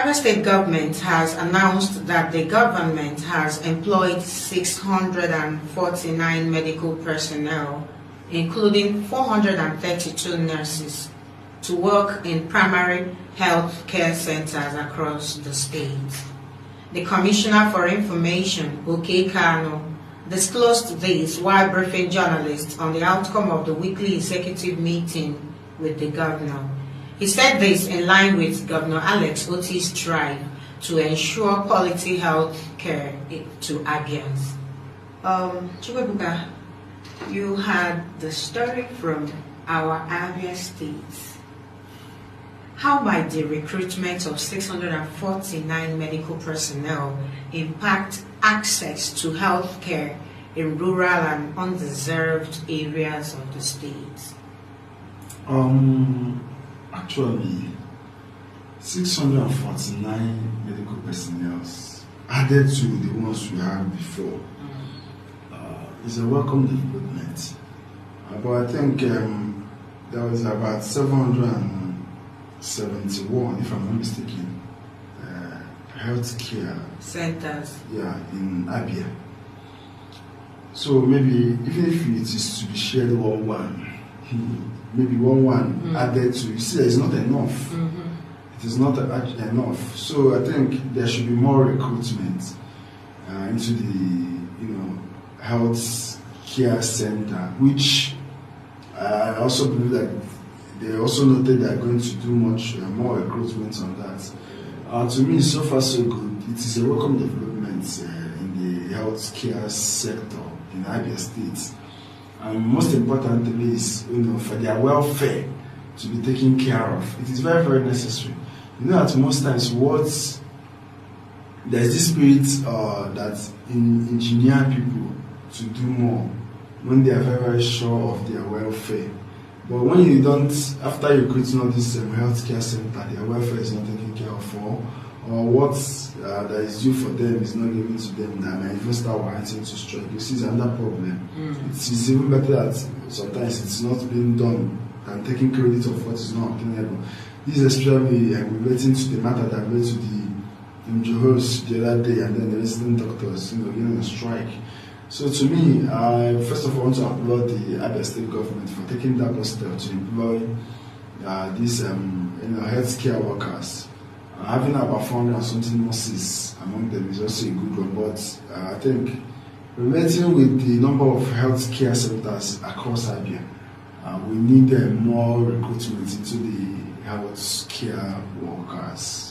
Abia State government has announced that the government has employed 649 medical personnel, including 432 nurses, to work in primary health care centers across the state. The Commissioner for Information, Oke Kano, disclosed this while briefing journalists on the outcome of the weekly executive meeting with the governor. He said this in line with Governor Alex Otti's drive to ensure quality health care to Abians. Chukwuebuka, you had the story from our Abia State. How might the recruitment of 649 medical personnel impact access to health care in rural and undeserved areas of the state? Actually, 649 medical personnel added to the ones we had before is a welcome development. But I think there was about 771, if I'm not mistaken, healthcare centers, in Abia. So maybe even if it is to be shared one, maybe one added to, you see, it's not enough. It is not enough. So I think there should be more recruitment into the health care center, which I also believe that they also noted they are going to do much more recruitment on that. To me, so far so good. It is a welcome development in the health care sector in Abia State. And most importantly is, for their welfare to be taken care of. It is very, very necessary. At most times, there's this spirit that engineer people to do more when they are very, very sure of their welfare. But when you don't, after you create all this healthcare center, their welfare is not taken care of, or what that is due for them is not given to them, and even start wanting to strike. You see, it's another problem. It is even better that sometimes it's not being done than taking credit of what is not obtainable. This is especially relating to the matter that led to the MJOs the other day, and then the resident doctors, on strike. So to me, first of all, I want to applaud the Abia State government for taking that step to employ these healthcare workers. Having about 400 and something nurses among them is also a good one. But I think relating with the number of healthcare centers across Abia, we need more recruitment into the healthcare workers.